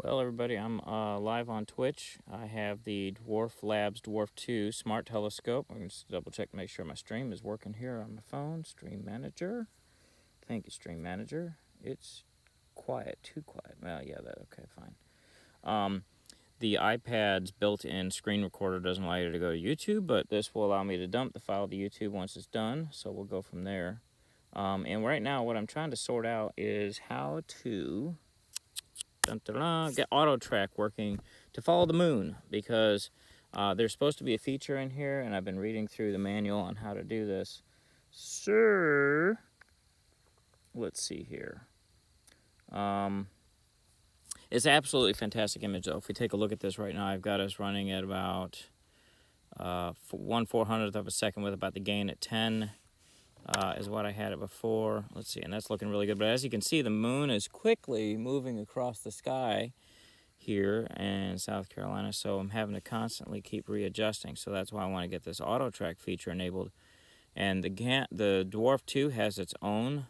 Well, everybody, I'm live on Twitch. I have the Dwarf II Smart Telescope. I'm going to double check to make sure my stream is working here on my phone. Stream Manager. Thank you, Stream Manager. It's quiet, too quiet. Well, yeah, okay, fine. The iPad's built-in screen recorder doesn't allow you to go to YouTube, but this will allow me to dump the file to YouTube once it's done, so we'll go from there. And right now, what I'm trying to sort out is how to get auto track working to follow the moon, because there's supposed to be a feature in here, and I've been reading through the manual on how to do this. So let's see here. It's absolutely fantastic image, though. If we take a look at this right now, I've got us running at about 1/400th of a second with about the gain at 10. Is what I had it before. Let's see, and that's looking really good. But as you can see, the moon is quickly moving across the sky here in South Carolina, so I'm having to constantly keep readjusting. So that's why I want to get this auto track feature enabled. And the Dwarf II has its own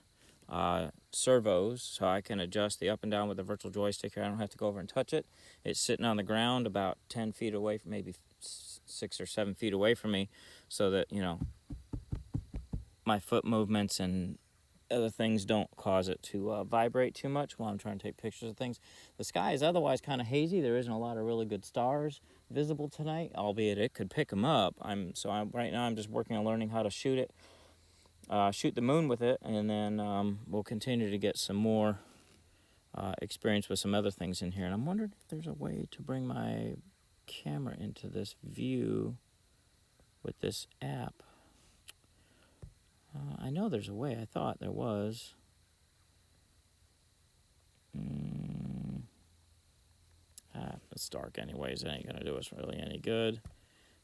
servos, so I can adjust the up and down with the virtual joystick here. I don't have to go over and touch it. It's sitting on the ground about 10 feet away from, maybe 6 or 7 feet away from me, so that, you know, my foot movements and other things don't cause it to vibrate too much while I'm trying to take pictures of things. The sky is otherwise kind of hazy. There isn't a lot of really good stars visible tonight, albeit it could pick them up. Right now I'm just working on learning how to shoot the moon with it, and then we'll continue to get some more experience with some other things in here. And I'm wondering if there's a way to bring my camera into this view with this app. I know there's a way. I thought there was. It's dark anyways. It ain't going to do us really any good.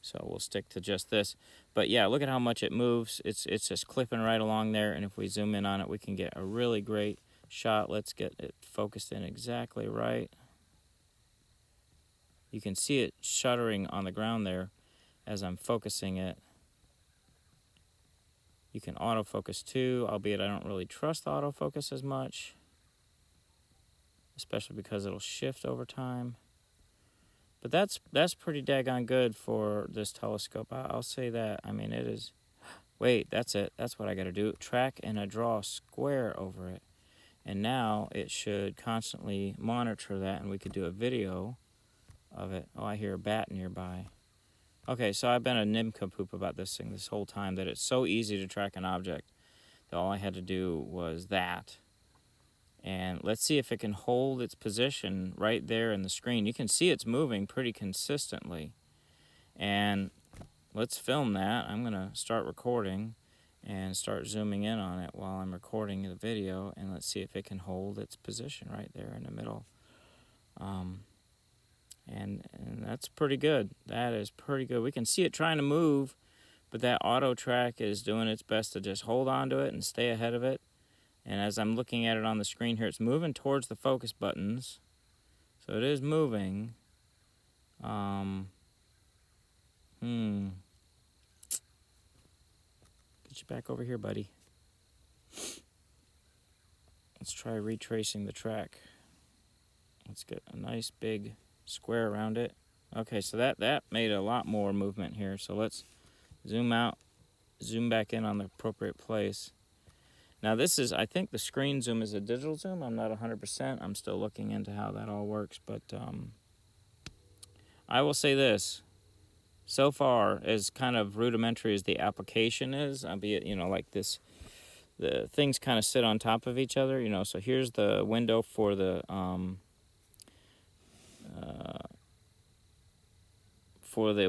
So we'll stick to just this. But yeah, look at how much it moves. It's just clipping right along there. And if we zoom in on it, we can get a really great shot. Let's get it focused in exactly right. You can see it shuddering on the ground there as I'm focusing it. You can autofocus too, albeit I don't really trust autofocus as much, especially because it'll shift over time. But that's pretty daggone good for this telescope. I'll say that. I mean, it is. Wait, that's it. That's what I got to do. Track and I draw a square over it. And now it should constantly monitor that, and we could do a video of it. Oh, I hear a bat nearby. Okay, so I've been a nincompoop about this thing this whole time, that it's so easy to track an object that all I had to do was that. And let's see if it can hold its position right there in the screen. You can see it's moving pretty consistently. And let's film that. I'm going to start recording and start zooming in on it while I'm recording the video. And let's see if it can hold its position right there in the middle. And that's pretty good. That is pretty good. We can see it trying to move, but that auto track is doing its best to just hold on to it and stay ahead of it. And as I'm looking at it on the screen here, it's moving towards the focus buttons. So it is moving. Get you back over here, buddy. Let's try retracing the track. Let's get a nice big square around it. Okay, so that made a lot more movement here. So let's zoom out, zoom back in on the appropriate place. Now this is, I think the screen zoom is a digital zoom. I'm not 100%. I'm still looking into how that all works. But I will say this. So far, as kind of rudimentary as the application is, albeit, you know, like this, the things kind of sit on top of each other, you know. So here's the window for the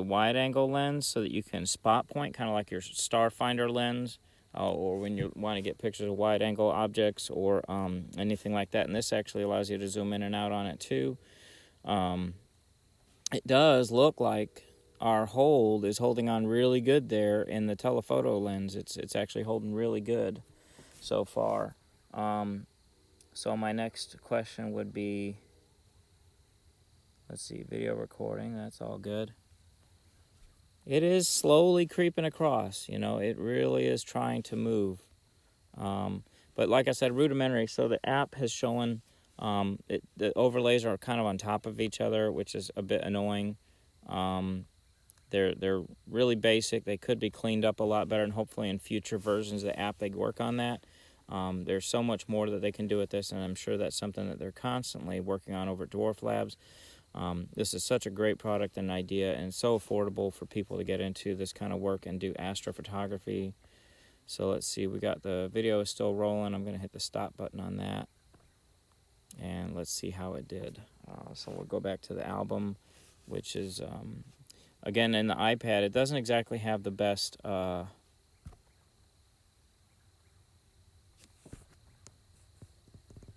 wide-angle lens, so that you can spot point, kind of like your star finder lens, or when you want to get pictures of wide-angle objects or anything like that. And this actually allows you to zoom in and out on it too. It does look like our hold is holding on really good there in the telephoto lens. It's actually holding really good so far. So my next question would be, let's see, video recording. That's all good. It is slowly creeping across, you know, it really is trying to move. But like I said, rudimentary. So the app has shown The overlays are kind of on top of each other, which is a bit annoying. They're really basic. They could be cleaned up a lot better, and hopefully in future versions of the app they work on that. There's so much more that they can do with this, and I'm sure that's something that they're constantly working on over at Dwarf Labs. This is such a great product and idea, and so affordable for people to get into this kind of work and do astrophotography. So let's see, we got the video is still rolling. I'm going to hit the stop button on that, and let's see how it did. So we'll go back to the album, which is, again, in the iPad, it doesn't exactly have the best...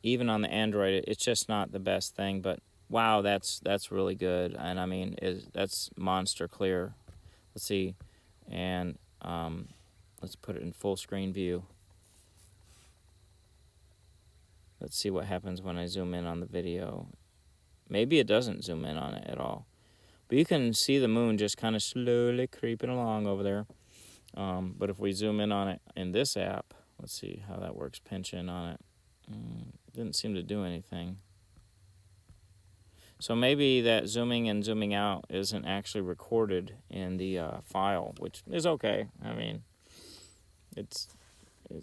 even on the Android, it's just not the best thing, but wow, that's really good. And I mean, that's monster clear. Let's see, and let's put it in full screen view. Let's see what happens when I zoom in on the video. Maybe it doesn't zoom in on it at all, but you can see the moon just kind of slowly creeping along over there. But if we zoom in on it in this app, let's see how that works. Pinch in on it. Didn't seem to do anything. So maybe that zooming and zooming out isn't actually recorded in the file, which is okay. I mean,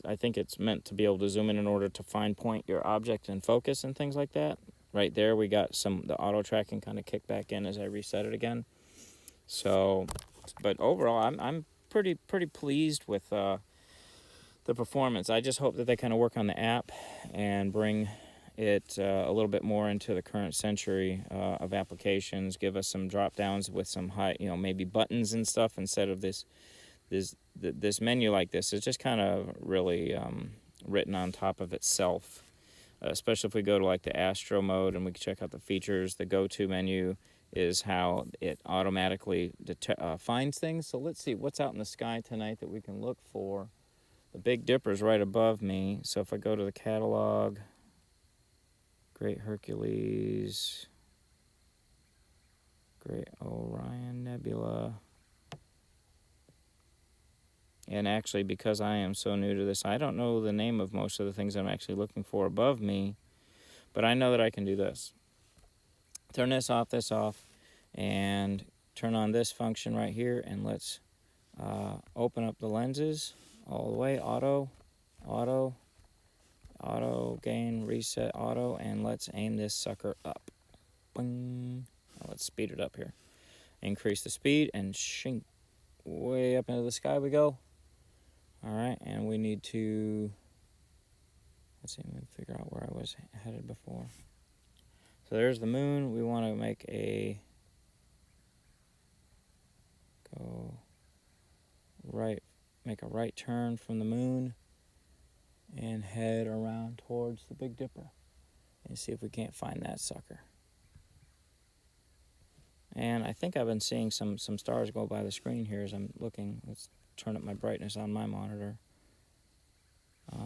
I think it's meant to be able to zoom in order to fine point your object and focus and things like that. Right there, we got the auto tracking kind of kicked back in as I reset it again. So, but overall, I'm pretty pleased with the performance. I just hope that they kind of work on the app and bring it a little bit more into the current century of applications. Give us some drop downs with some high, maybe buttons and stuff instead of this menu like this. It's just kind of really written on top of itself. Especially if we go to like the Astro mode and we can check out the features. The go-to menu is how it automatically finds things. So let's see what's out in the sky tonight that we can look for. The Big Dipper's right above me. So if I go to the catalog, Great Hercules, Great Orion Nebula. And actually, because I am so new to this, I don't know the name of most of the things I'm actually looking for above me, but I know that I can do this. Turn this off, and turn on this function right here, and let's open up the lenses all the way, auto, gain, reset, auto, and let's aim this sucker up. Bing. Now let's speed it up here. Increase the speed, and shink, way up into the sky we go. All right, and we need to, let's see, let me figure out where I was headed before. So there's the moon. We want to make a, make a right turn from the moon and head around towards the Big Dipper and see if we can't find that sucker. And I think I've been seeing some stars go by the screen here as I'm looking. Let's turn up my brightness on my monitor.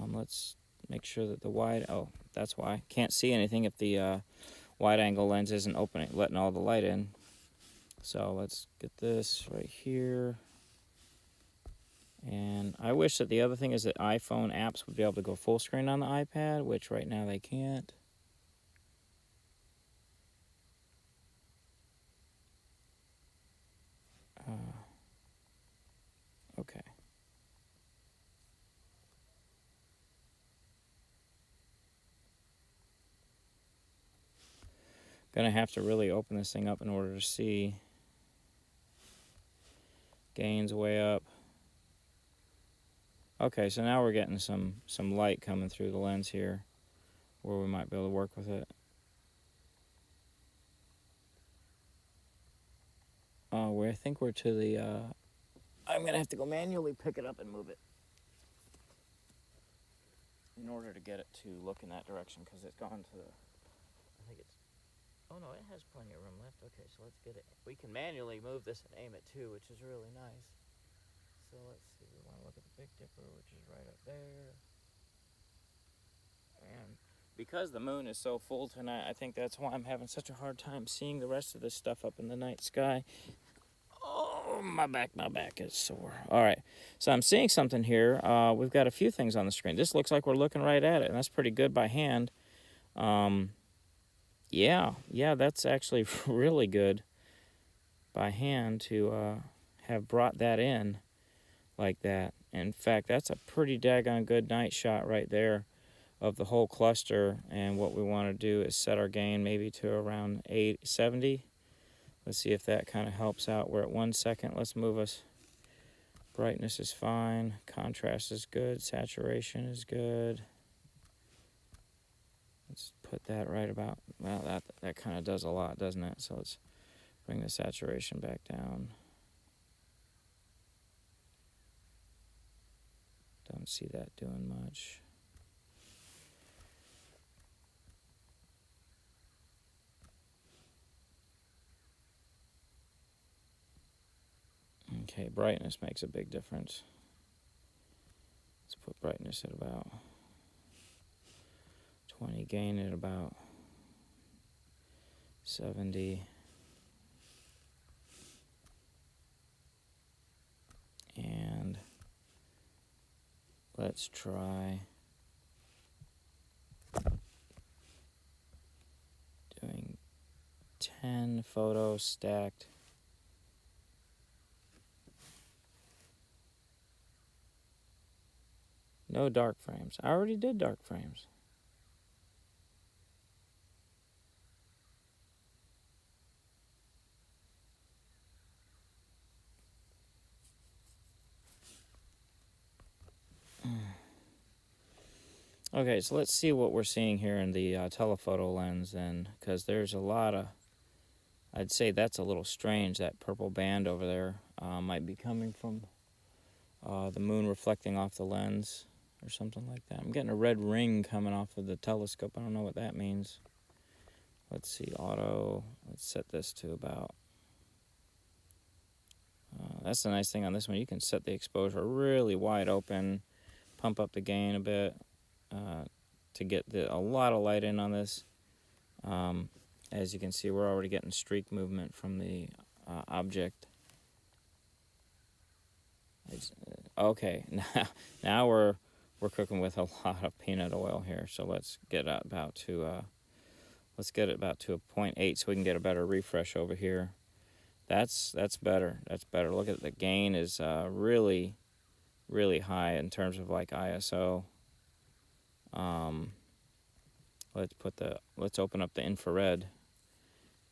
Let's make sure that the oh, that's why. Can't see anything if the wide angle lens isn't letting all the light in. So let's get this right here. And I wish that the other thing is that iPhone apps would be able to go full screen on the iPad, which right now they can't. Okay. Gonna have to really open this thing up in order to see. Gains way up. Okay, so now we're getting some light coming through the lens here where we might be able to work with it. Oh, I think we're to the, I'm going to have to go manually pick it up and move it in order to get it to look in that direction because it's gone to the, I think it's, oh no, it has plenty of room left. Okay, so let's get it. We can manually move this and aim it too, which is really nice. So let's see, we want to look at the Big Dipper, which is right up there. And because the moon is so full tonight, I think that's why I'm having such a hard time seeing the rest of this stuff up in the night sky. Oh, my back is sore. All right, so I'm seeing something here. We've got a few things on the screen. This looks like we're looking right at it, and that's pretty good by hand. Yeah, that's actually really good by hand to have brought that in like that. In fact, that's a pretty daggone good night shot right there of the whole cluster. And what we want to do is set our gain maybe to around 870. Let's see if that kind of helps out. We're at 1 second. Let's move us. Brightness is fine. Contrast is good. Saturation is good. Let's put that right about, well, that kind of does a lot, doesn't it? So let's bring the saturation back down. Don't see that doing much. Okay, brightness makes a big difference. Let's put brightness at about 20, gain at about 70. And let's try doing 10 photos stacked. No dark frames. I already did dark frames. Okay, so let's see what we're seeing here in the telephoto lens then, because there's a lot of, I'd say that's a little strange. That purple band over there might be coming from the moon reflecting off the lens or something like that. I'm getting a red ring coming off of the telescope. I don't know what that means. Let's see, auto. Let's set this to about, that's the nice thing on this one. You can set the exposure really wide open, pump up the gain a bit to get a lot of light in on this. As you can see, we're already getting streak movement from the object. Okay, now we're cooking with a lot of peanut oil here. So let's get it about to a 0.8 so we can get a better refresh over here. That's better. That's better. Look at the gain is really high in terms of like ISO. Let's open up the infrared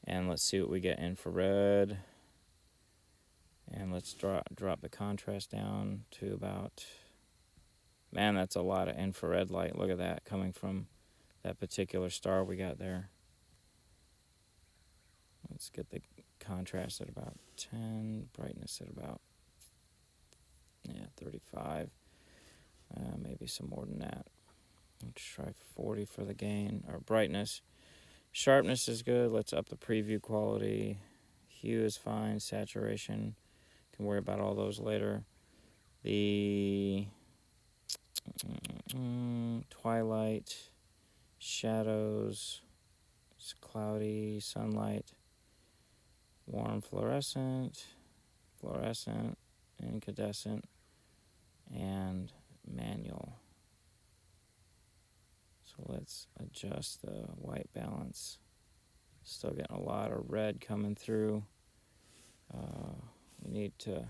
and let's see what we get infrared. And let's drop the contrast down to about, man, that's a lot of infrared light. Look at that coming from that particular star we got there. Let's get the contrast at about 10, brightness at about, 35. Maybe some more than that. Let's try 40 for the gain, or brightness. Sharpness is good. Let's up the preview quality. Hue is fine. Saturation, can worry about all those later. The twilight, shadows, it's cloudy, sunlight, warm fluorescent, incandescent, and manual. So let's adjust the white balance. Still getting a lot of red coming through. We need to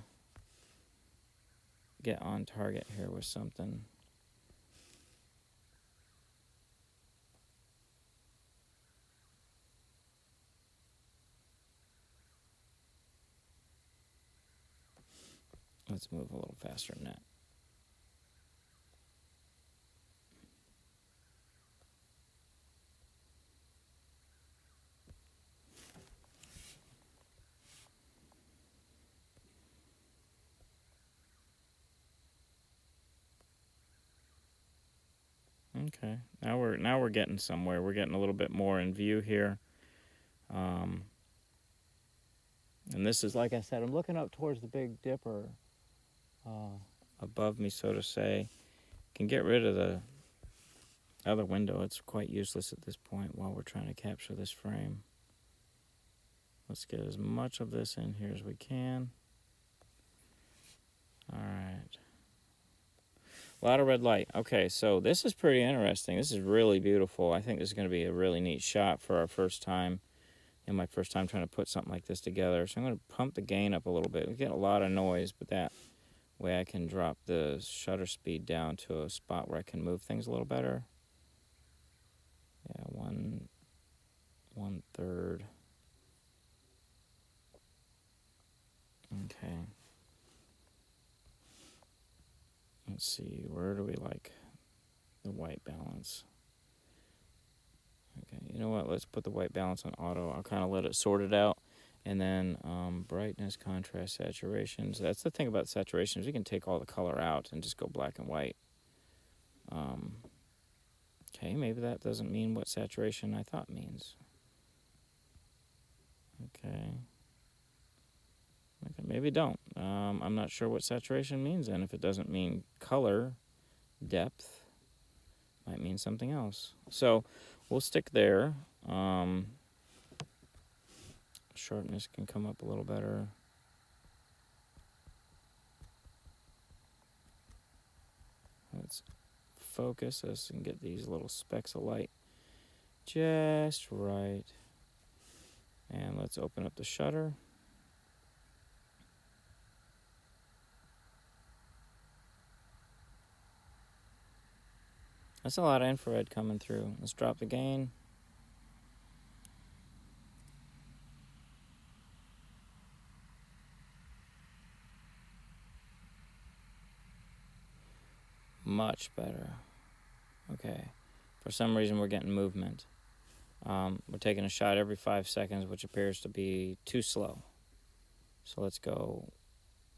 get on target here with something. Let's move a little faster than that. Okay, now we're getting somewhere. We're getting a little bit more in view here. And this is, like I said, I'm looking up towards the Big Dipper above me, so to say. Can get rid of the other window. It's quite useless at this point while we're trying to capture this frame. Let's get as much of this in here as we can. All right. A lot of red light. Okay, so this is pretty interesting. This is really beautiful. I think this is going to be a really neat shot for our first time. And my first time trying to put something like this together. So I'm going to pump the gain up a little bit. We get a lot of noise, but that way I can drop the shutter speed down to a spot where I can move things a little better. Yeah, one third. Okay. Let's see, where do we like the white balance? Okay, you know what? Let's put the white balance on auto. I'll kind of let it sort it out. And then brightness, contrast, saturations. That's the thing about saturations. We can take all the color out and just go black and white. Okay, maybe that doesn't mean what saturation I thought means. Okay, maybe don't. I'm not sure what saturation means then. If it doesn't mean color, depth, might mean something else. So we'll stick there. Sharpness can come up a little better. Let's focus us and get these little specks of light just right. And let's open up the shutter. That's a lot of infrared coming through. Let's drop the gain. Much better. Okay. For some reason, we're getting movement. We're taking a shot every 5 seconds, which appears to be too slow. So let's go.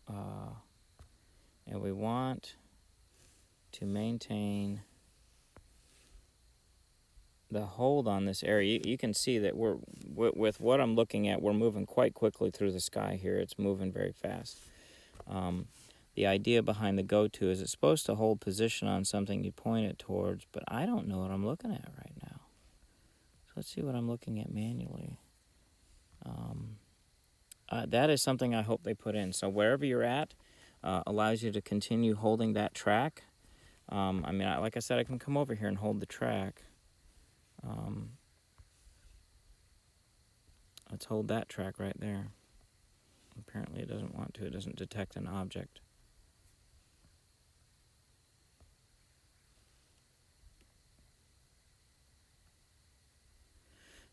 And we want to maintain the hold on this area. You can see that we're with what I'm looking at, we're moving quite quickly through the sky here. It's moving very fast. The idea behind the go-to is it's supposed to hold position on something you point it towards, but I don't know what I'm looking at right now. So let's see what I'm looking at manually. That is something I hope they put in. So wherever you're at allows you to continue holding that track. I mean, like I said, I can come over here and hold the track. Let's hold that track right there. Apparently it doesn't want to. It doesn't detect an object.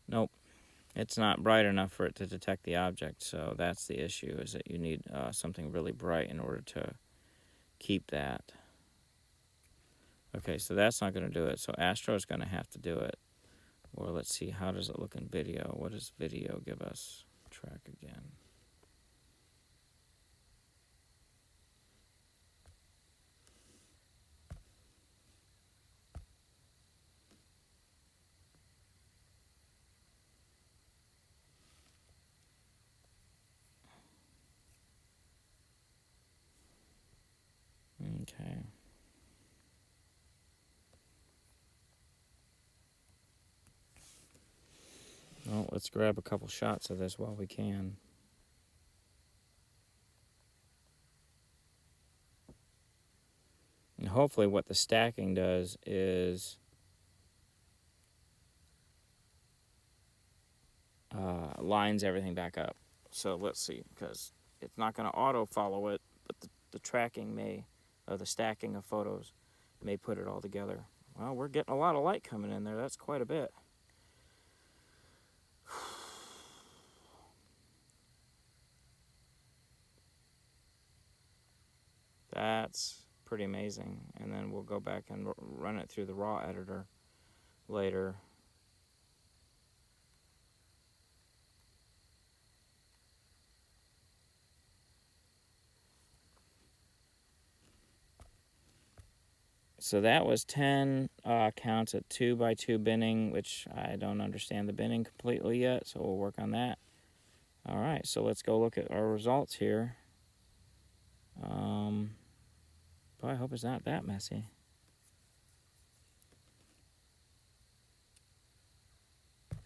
Nope. It's not bright enough for it to detect the object, so that's the issue, is that you need something really bright in order to keep that. Okay, so that's not going to do it, so Astro is going to have to do it. Or let's see, how does it look in video? What does video give us? Track again. Okay. Well, let's grab a couple shots of this while we can. And hopefully what the stacking does is lines everything back up. So let's see, because it's not going to auto follow it, but the tracking may, or the stacking of photos may put it all together. Well, we're getting a lot of light coming in there. That's quite a bit. That's pretty amazing. And then we'll go back and run it through the raw editor later. So that was 10 counts at 2x2 binning, which I don't understand the binning completely yet, so we'll work on that. All right, so let's go look at our results here. Boy, I hope it's not that messy.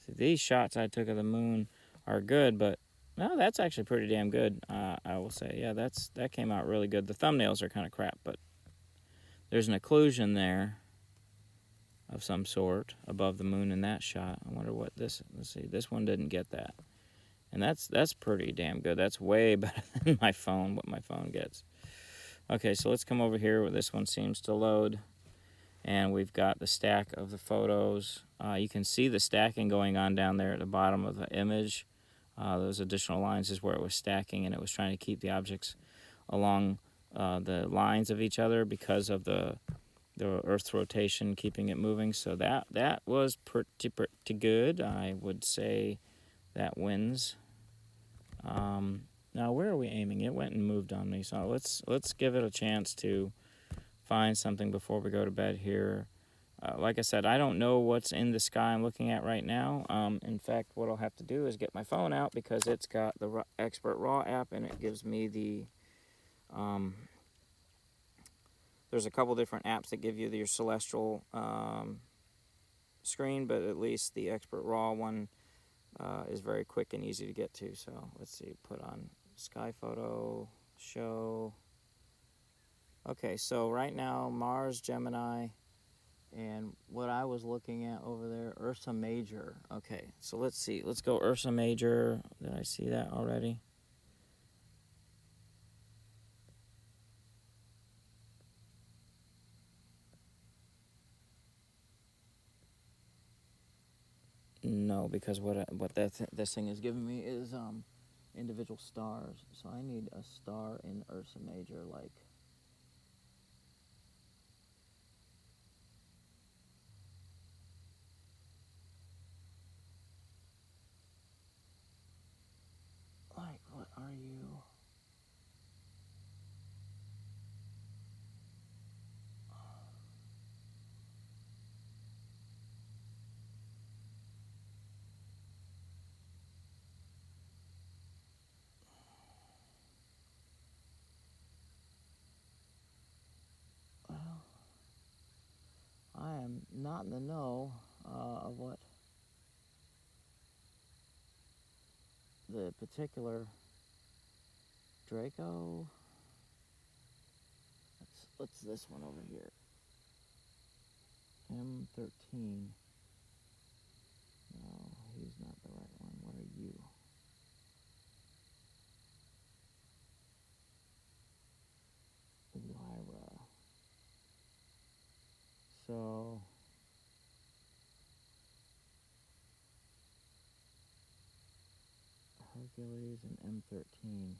See, these shots I took of the moon are good, but no, that's actually pretty damn good. I will say, yeah, that came out really good. The thumbnails are kind of crap, but there's an occlusion there of some sort above the moon in that shot. I wonder what this, let's see, this one didn't get that. And that's pretty damn good. That's way better than my phone, what my phone gets. Okay, so let's come over here where this one seems to load. And we've got the stack of the photos. You can see the stacking going on down there at the bottom of the image. Those additional lines is where it was stacking, and it was trying to keep the objects along the lines of each other because of the Earth's rotation, keeping it moving. So that was pretty good. I would say that wins. Now where are we aiming? It went and moved on me. So let's give it a chance to find something before we go to bed here. Like I said, I don't know what's in the sky I'm looking at right now. In fact, what I'll have to do is get my phone out because it's got the Expert Raw app, and it gives me the there's a couple different apps that give you your celestial screen, but at least the Expert Raw one is very quick and easy to get to. So let's see, put on sky photo, show. Okay, so right now Mars, Gemini, and what I was looking at over there, Ursa Major. Okay, so let's see, let's go Ursa Major. Did I see that already? No, because what this thing is giving me is individual stars. So I need a star in Ursa Major, like what are you? I am not in the know of what the particular Draco. What's this one over here? M13. No, he's not the right one. What are you? Lyra. So Hercules and M13.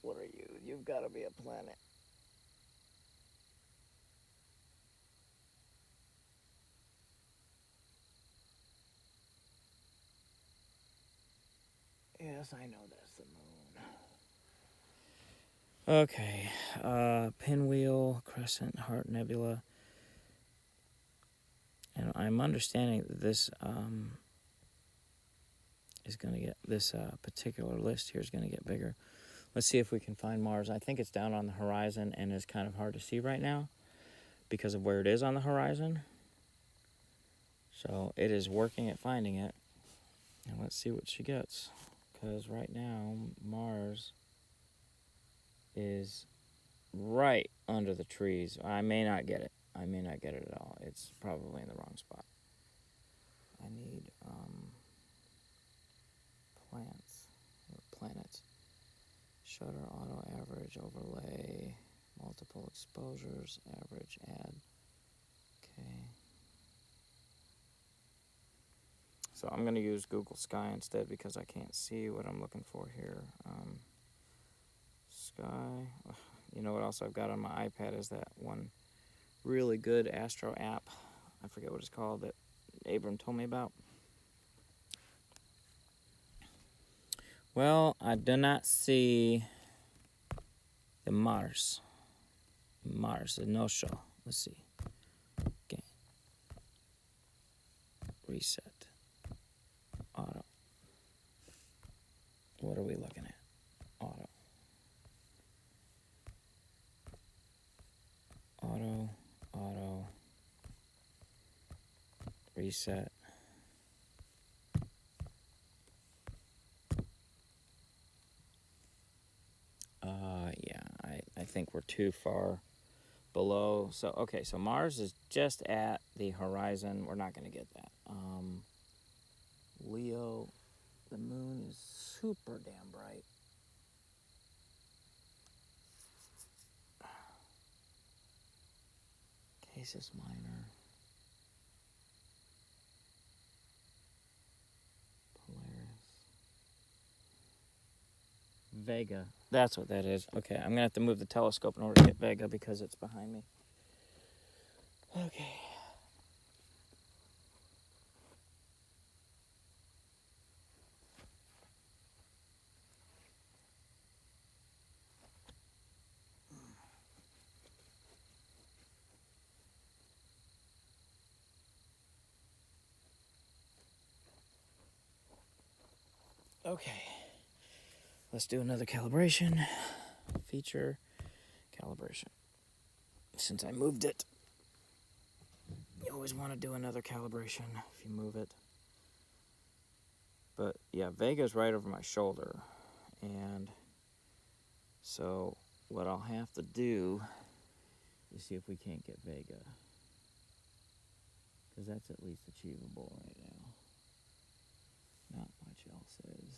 What are you? You've got to be a planet. Yes, I know that's the moon. Okay, Pinwheel, Crescent, Heart Nebula. And I'm understanding that this is going to get, this particular list here is going to get bigger. Let's see if we can find Mars. I think it's down on the horizon and is kind of hard to see right now because of where it is on the horizon. So it is working at finding it. And let's see what she gets. Because right now, Mars is right under the trees. I may not get it. I may not get it at all. It's probably in the wrong spot. I need planets. Shutter, auto, average, overlay, multiple exposures, average, add. Okay. So I'm going to use Google Sky instead because I can't see what I'm looking for here. Sky. You know what else I've got on my iPad is that one really good astro app. I forget what it's called that Abram told me about. Well, I do not see the Mars. The no-show. Let's see. Okay. Reset. Auto. What are we looking at? Auto. Auto. Reset. Yeah, I think we're too far below. So, okay, so Mars is just at the horizon. We're not going to get that. Leo, the moon is super damn bright. Casus Minor. Polaris. Vega. That's what that is. Okay, I'm going to have to move the telescope in order to get Vega because it's behind me. Okay. Okay. Let's do another calibration. Feature calibration. Since I moved it, you always want to do another calibration if you move it. But yeah, Vega's right over my shoulder. And so what I'll have to do is see if we can't get Vega. Because that's at least achievable right now. Not much else is.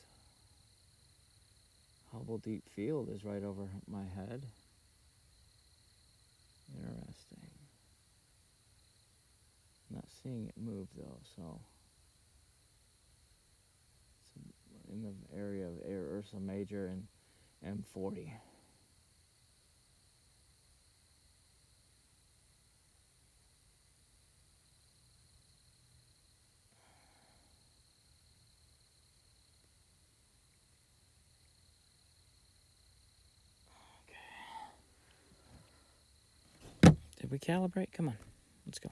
Hubble Deep Field is right over my head. Interesting. Not seeing it move though, so it's in the area of Ursa Major and M40. Did we calibrate? Come on, let's go.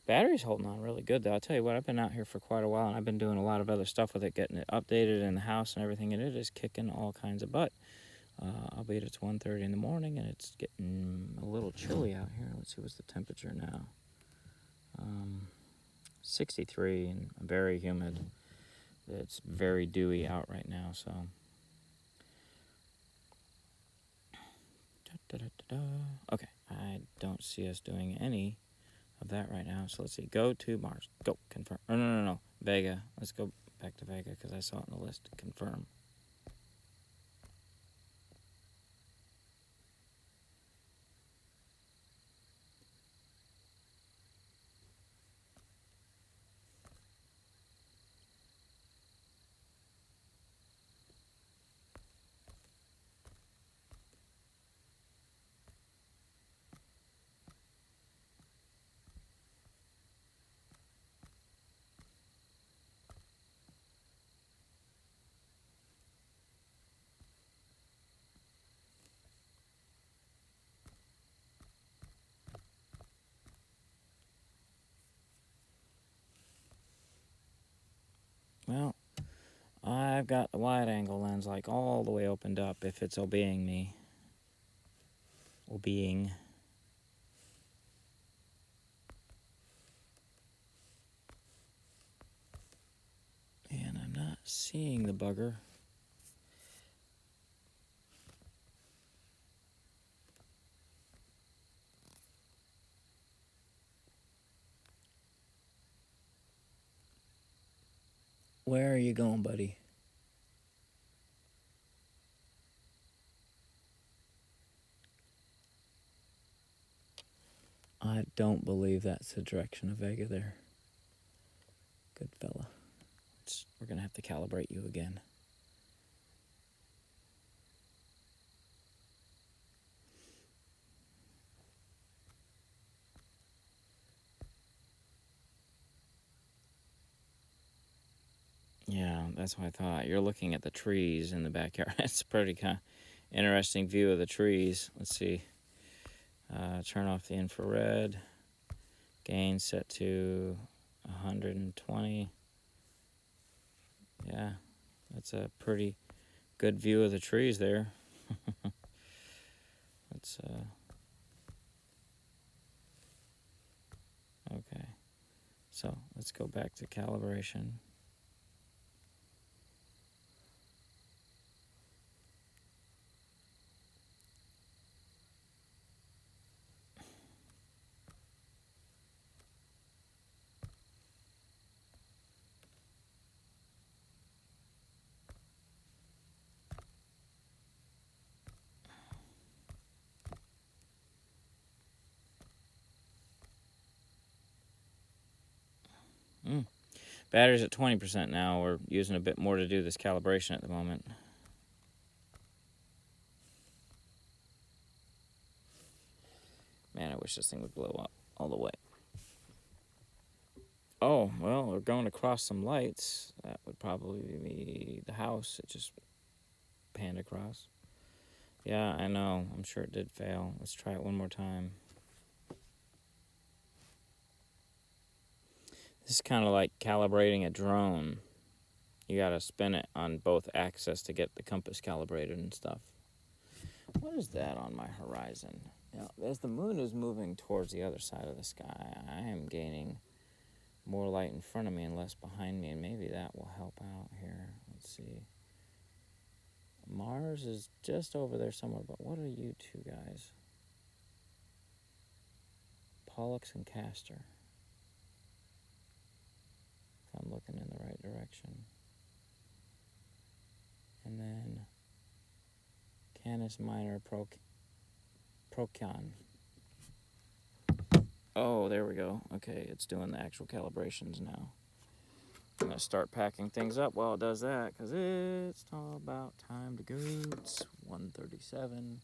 Battery's holding on really good though. I'll tell you what, I've been out here for quite a while and I've been doing a lot of other stuff with it, getting it updated in the house and everything, and it is kicking all kinds of butt. Albeit it's 1:30 in the morning and it's getting a little chilly out here. Let's see, what's the temperature now? 63 and very humid. It's very dewy out right now, so. Okay, I don't see us doing any of that right now. So let's see. Go to Mars. Go. Confirm. Oh, no. Vega. Let's go back to Vega because I saw it on the list. Confirm. Well, I've got the wide angle lens like all the way opened up if it's obeying me. Obeying. And I'm not seeing the bugger. Where are you going, buddy? I don't believe that's the direction of Vega there. Good fella. We're going to have to calibrate you again. Yeah, that's what I thought. You're looking at the trees in the backyard. It's a pretty kind of interesting view of the trees. Let's see. Turn off the infrared. Gain set to 120. Yeah, that's a pretty good view of the trees there. Let's okay. So let's go back to calibration. Battery's at 20% now. We're using a bit more to do this calibration at the moment. Man, I wish this thing would blow up all the way. Oh, well, we're going across some lights. That would probably be the house. It just panned across. Yeah, I know. I'm sure it did fail. Let's try it one more time. This is kind of like calibrating a drone. You gotta spin it on both axes to get the compass calibrated and stuff. What is that on my horizon? Now, as the moon is moving towards the other side of the sky, I am gaining more light in front of me and less behind me, and maybe that will help out here. Let's see. Mars is just over there somewhere, but what are you two guys? Pollux and Castor. If I'm looking in the right direction. And then Canis Minor Procyon. Oh, there we go. Okay, it's doing the actual calibrations now. I'm going to start packing things up while it does that, because it's about time to go. It's 1:37.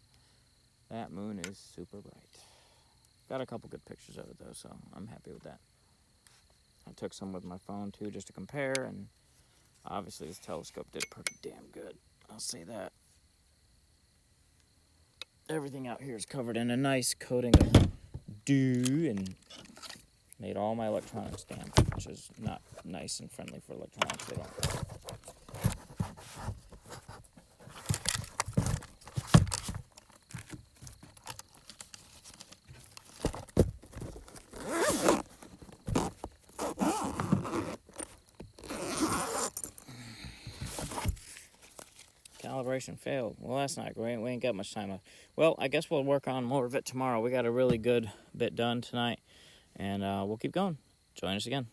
That moon is super bright. Got a couple good pictures of it, though, so I'm happy with that. I took some with my phone, too, just to compare, and obviously this telescope did pretty damn good. I'll say that. Everything out here is covered in a nice coating of dew and made all my electronics damp, which is not nice and friendly for electronics. They don't. Calibration failed. Well, that's not great. We ain't got much time left. Well, I guess we'll work on more of it tomorrow. We got a really good bit done tonight, and we'll keep going. Join us again.